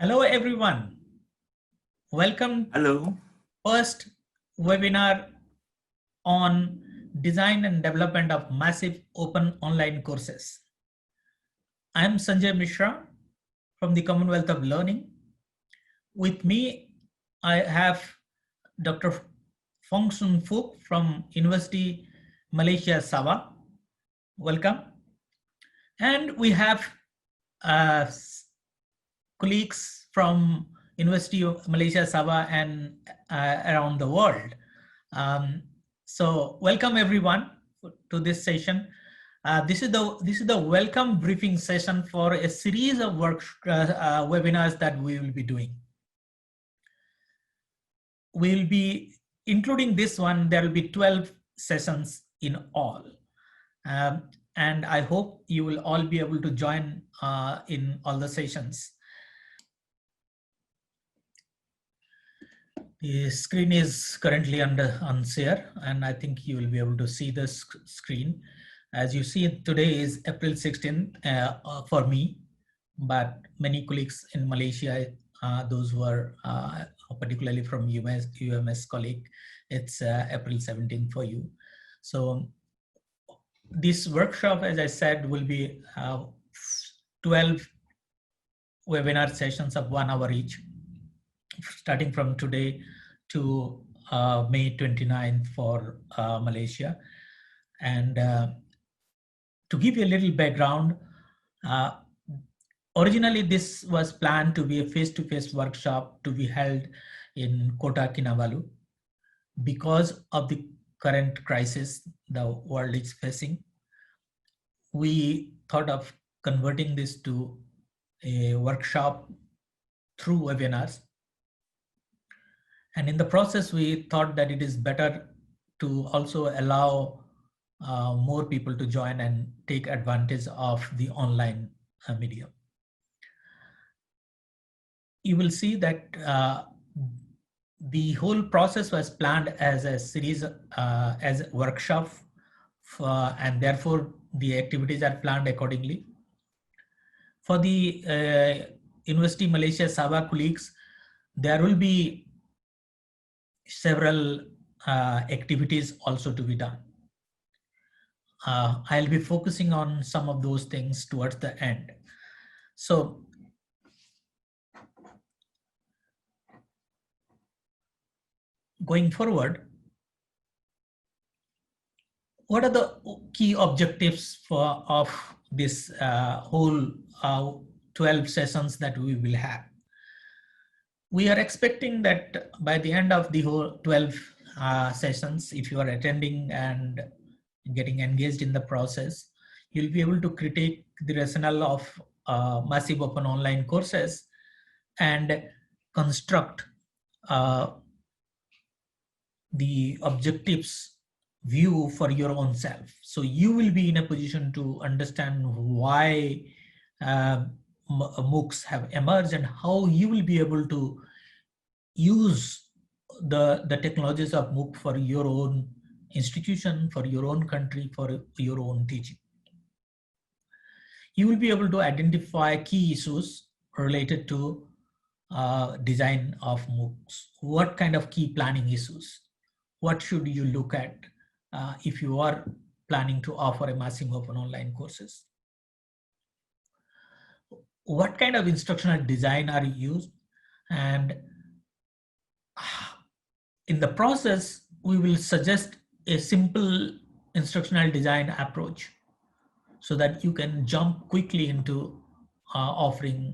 Hello everyone. Welcome Hello. first webinar on design and development of massive open online courses. I am Sanjay Mishra from the Commonwealth of Learning. With me, I have Dr. Fong Sun Fook from University Malaysia Sabah. Welcome. And we have colleagues from University of Malaysia Sabah and around the world. So welcome everyone to this session. This is the welcome briefing session for a series of webinars that we will be doing. We'll be including this one. There will be 12 sessions in all. And I hope you will all be able to join in all the sessions. The screen is currently on share, and I think you will be able to see the screen. As you see, today is April 16th for me, but many colleagues in Malaysia, those who are particularly from UMS colleague, it's April 17th for you. So this workshop, as I said, will be 12 webinar sessions of 1 hour each, starting from today to May 29th for Malaysia. And to give you a little background, originally this was planned to be a face-to-face workshop to be held in Kota Kinabalu. Because of the current crisis the world is facing, we thought of converting this to a workshop through webinars. And in the process, we thought that it is better to also allow more people to join and take advantage of the online medium. You will see that the whole process was planned as a series, as a workshop, and therefore the activities are planned accordingly. For the University Malaysia Sabah colleagues, there will be several activities also to be done. I'll be focusing on some of those things towards the end. So going forward, what are the key objectives of this whole 12 sessions that we will have? We are expecting that by the end of the whole 12 sessions, if you are attending and getting engaged in the process, you'll be able to critique the rationale of massive open online courses and construct the objectives view for your own self. So you will be in a position to understand why MOOCs have emerged and how you will be able to use the technologies of MOOC for your own institution, for your own country, for your own teaching. You will be able to identify key issues related to design of MOOCs. What kind of key planning issues? What should you look at if you are planning to offer a massive open online courses? What kind of instructional design are used? And in the process, we will suggest a simple instructional design approach so that you can jump quickly into offering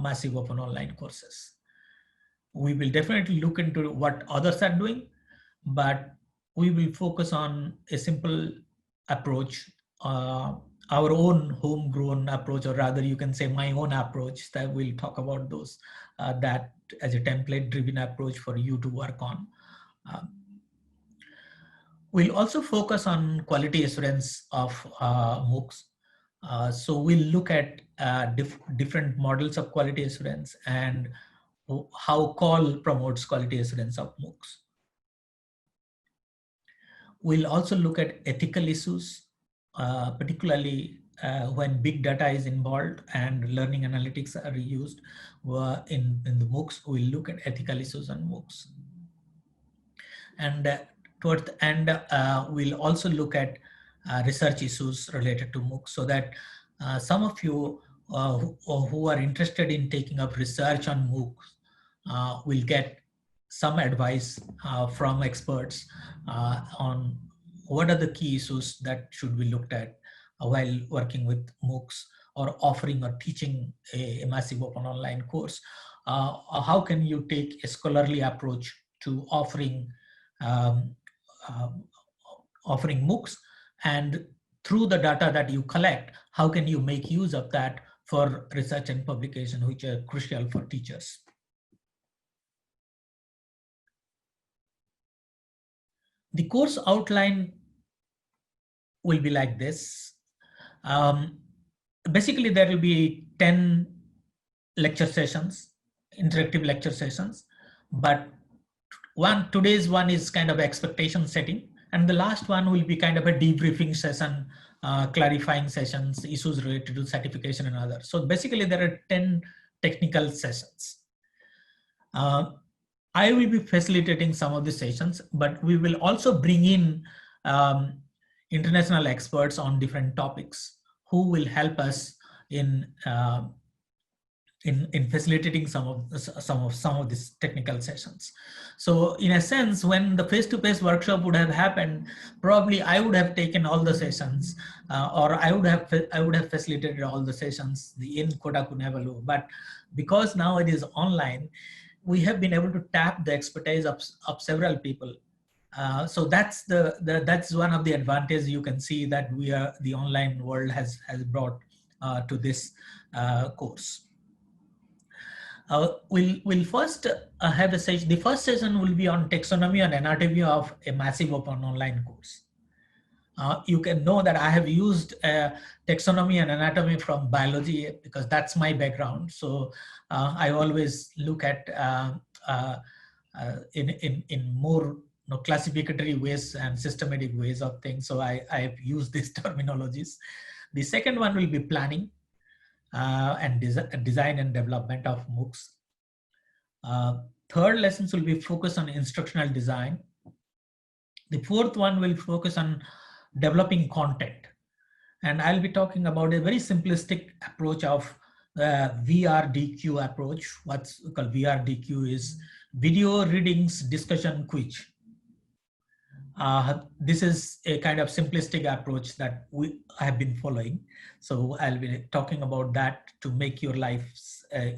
massive open online courses. We will definitely look into what others are doing, but we will focus on a simple approach, our own homegrown approach, or rather you can say my own approach, that we'll talk about those, that as a template driven approach for you to work on. We'll also focus on quality assurance of MOOCs. So we'll look at different models of quality assurance and how CALL promotes quality assurance of MOOCs. We'll also look at ethical issues, particularly when big data is involved and learning analytics are used in the MOOCs, we'll look at ethical issues on MOOCs. And towards the end, we'll also look at research issues related to MOOCs, so that some of you who are interested in taking up research on MOOCs will get some advice from experts on what are the key issues that should be looked at while working with MOOCs or offering or teaching a massive open online course. How can you take a scholarly approach to offering um, offering MOOCs, and through the data that you collect, how can you make use of that for research and publication, which are crucial for teachers. The course outline will be like this. Basically, there will be 10 lecture sessions, interactive lecture sessions, but today's one is kind of expectation setting, and the last one will be kind of a debriefing session, clarifying sessions, issues related to certification and others. So basically there are 10 technical sessions. I will be facilitating some of the sessions, but we will also bring in international experts on different topics who will help us in facilitating some of these technical sessions. So in a sense, when the face-to-face workshop would have happened, probably I would have taken all the sessions, or I would have facilitated all the sessions in Kotaku Nevalu. But because now it is online, we have been able to tap the expertise of several people. So that's that's one of the advantages you can see that the online world has brought to this course. We'll first have a session. The first session will be on taxonomy and anatomy of a massive open online course. You can know that I have used taxonomy and anatomy from biology because that's my background. So I always look at in more classificatory ways and systematic ways of things. So I've used these terminologies. The second one will be planning and design and development of MOOCs. Third lessons will be focused on instructional design. The fourth one will focus on developing content. And I'll be talking about a very simplistic approach of VRDQ approach. What's called VRDQ is video readings discussion quiz. This is a kind of simplistic approach that I have been following. So I'll be talking about that to make your life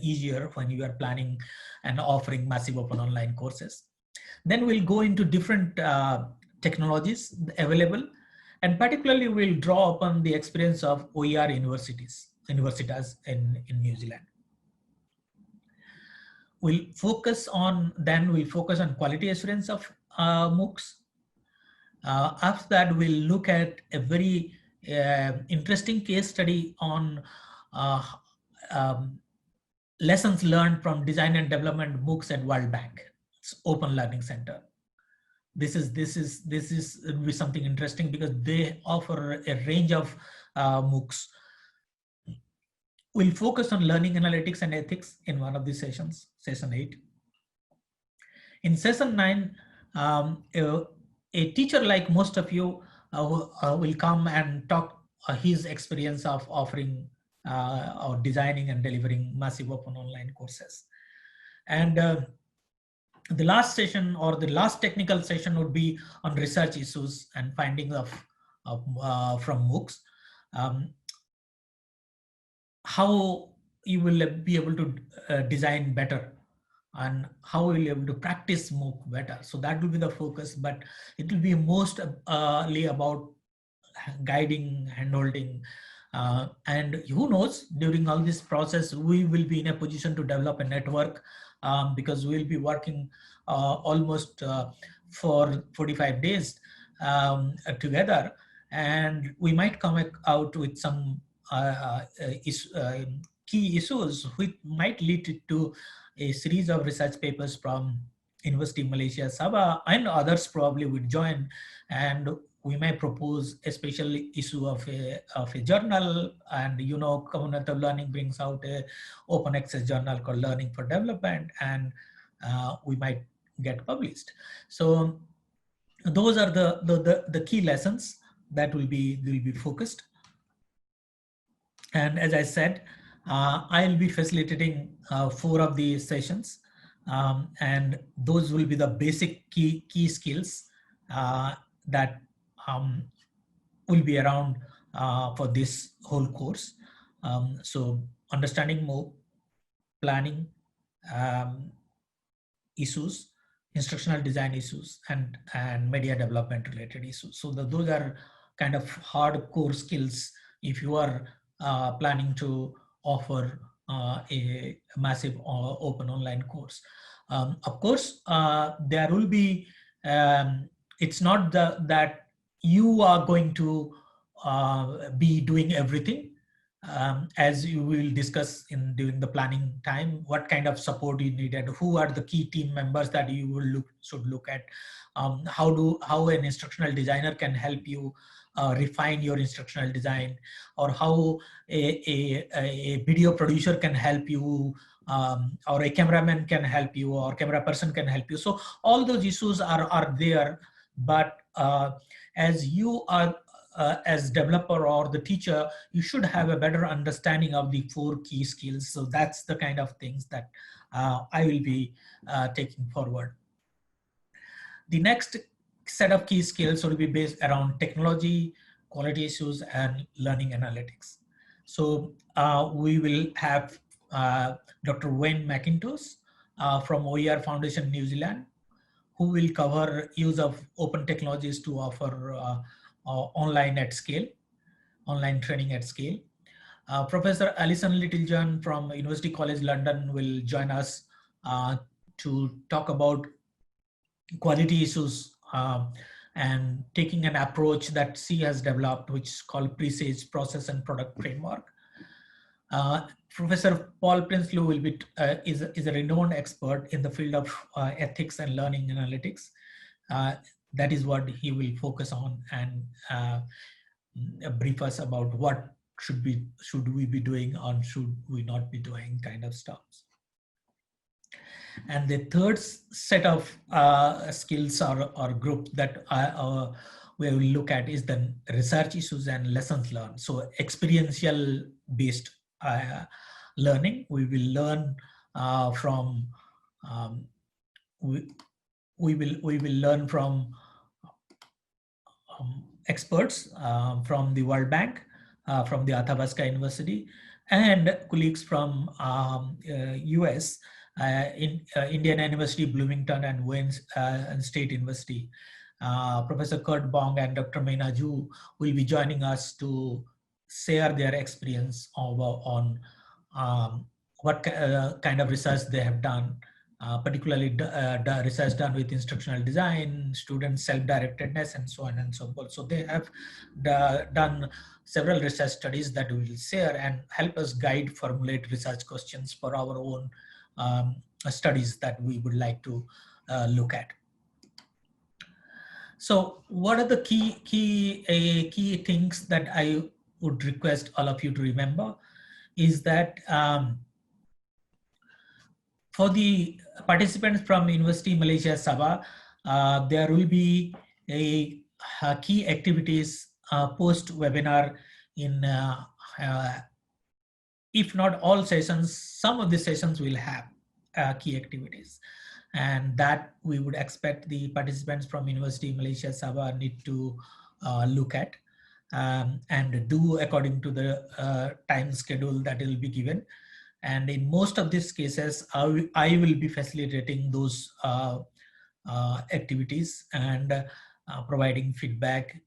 easier when you are planning and offering massive open online courses. Then we'll go into different technologies available, and particularly we'll draw upon the experience of OER universities in New Zealand. We'll focus on quality assurance of MOOCs. After that, we'll look at a very interesting case study on lessons learned from design and development MOOCs at World Bank, Open Learning Center. This will be something interesting because they offer a range of MOOCs. We'll focus on learning analytics and ethics in one of these sessions, session 8. In session 9, a teacher like most of you will come and talk his experience of offering or designing and delivering massive open online courses. And the last session or the last technical session would be on research issues and findings from MOOCs. How you will be able to design better and how will you be able to practice MOOC better. So that will be the focus, but it will be mostly about guiding, handholding, and who knows, during all this process, we will be in a position to develop a network because we'll be working almost for 45 days together, and we might come out with some key issues which might lead to a series of research papers from University of Malaysia, Sabah, and others probably would join, and we may propose a special issue of a journal, and Commonwealth of Learning brings out a open access journal called Learning for Development, and we might get published. So those are the key lessons that will be focused. And as I said, I'll be facilitating 4 of these sessions, and those will be the basic key skills that will be around for this whole course. So understanding MOOC, planning issues, instructional design issues, and media development related issues. So those are kind of hardcore skills if you are planning to offer a massive open online course. Of course, there will be, it's not that you are going to be doing everything. As you will discuss during the planning time, what kind of support you needed, who are the key team members that you will should look at, how an instructional designer can help you refine your instructional design, or how a video producer can help you, or a cameraman can help you, or camera person can help you. So all those issues are there, but as you are as developer or the teacher, you should have a better understanding of the 4 key skills. So that's the kind of things that I will be taking forward. The next set of key skills will be based around technology, quality issues, and learning analytics. So we will have Dr. Wayne McIntosh from OER Foundation, New Zealand, who will cover use of open technologies to offer online training at scale. Professor Alison Littlejohn from University College London will join us to talk about quality issues and taking an approach that C has developed, which is called PRESAGE, Process and Product Framework. Professor Paul Prinsloo will be is a renowned expert in the field of ethics and learning analytics. That is what he will focus on and brief us about what should we be doing or should we not be doing kind of stuff. And the third set of skills or group that we will look at is the research issues and lessons learned. So experiential based learning. We will learn from we will learn from experts from the World Bank, from the Athabasca University, and colleagues from US, Indiana University, Bloomington, and Wayne State University. Professor Kurt Bong and Dr. Meina Zhu will be joining us to share their experience on what kind of research they have done, particularly research done with instructional design, student self-directedness, and so on and so forth. So they have done several research studies that we will share and help us formulate research questions for our own studies that we would like to look at. So what are the key things that I would request all of you to remember is that for the participants from University Malaysia Sabah, there will be a key activities post-webinar in, if not all sessions, some of the sessions will have key activities. And that we would expect the participants from University Malaysia Sabah need to look at and do according to the time schedule that will be given. And in most of these cases, I will be facilitating those activities and providing feedback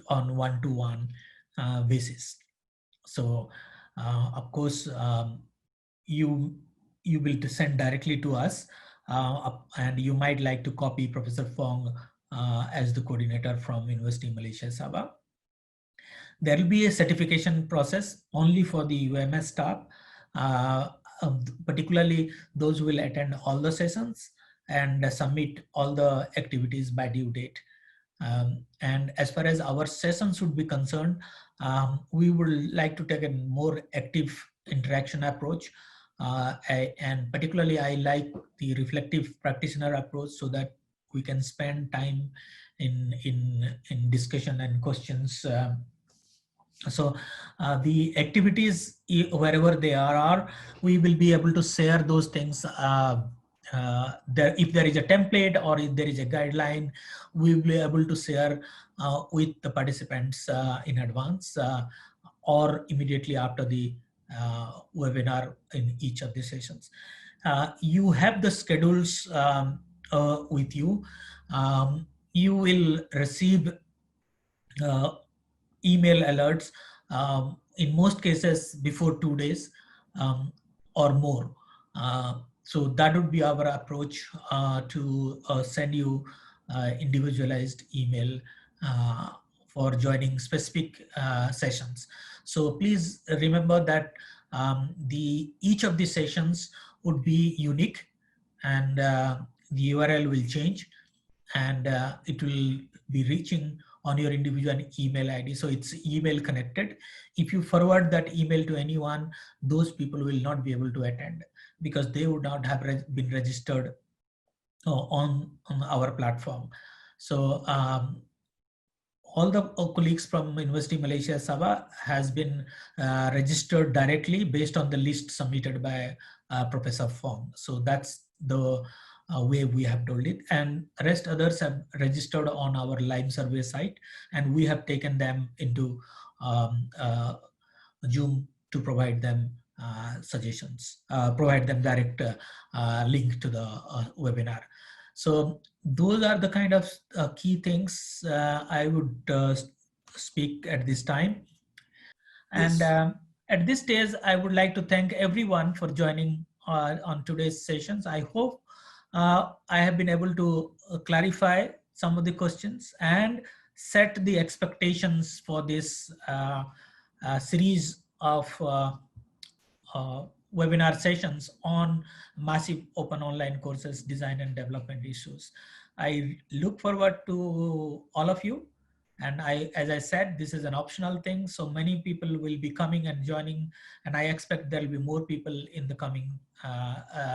on one-to-one basis. So, of course, you will send directly to us, and you might like to copy Professor Fong as the coordinator from University Malaysia Sabah. There will be a certification process only for the UMS staff, particularly those who will attend all the sessions and submit all the activities by due date. And as far as our sessions would be concerned, we would like to take a more active interaction approach. And particularly, I like the reflective practitioner approach so that we can spend time in discussion and questions. So the activities, wherever they are, we will be able to share those things. If there is a template or if there is a guideline, we will be able to share with the participants in advance or immediately after the webinar in each of the sessions. You have the schedules with you. You will receive email alerts in most cases before 2 days or more. So that would be our approach to send you individualized email for joining specific sessions. So please remember that each of the sessions would be unique, and the URL will change, and it will be reaching on your individual email ID. So it's email connected. If you forward that email to anyone, those people will not be able to attend because they would not have been registered on our platform. So all the colleagues from University Malaysia Sabah has been registered directly based on the list submitted by Professor Fong. So that's the way we have told it, and rest others have registered on our live survey site, and we have taken them into Zoom to provide them suggestions, provide them direct link to the webinar. So those are the kind of key things I would speak at this time. And Yes. At this stage, I would like to thank everyone for joining on today's sessions. I hope I have been able to clarify some of the questions and set the expectations for this series of webinar sessions on massive open online courses, design and development issues. I look forward to all of you. And as I said, this is an optional thing. So many people will be coming and joining, and I expect there will be more people in the coming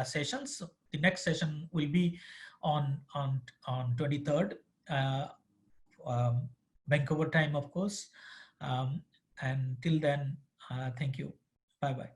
sessions. So the next session will be on 23rd, Vancouver time, of course. And till then, thank you. Bye-bye.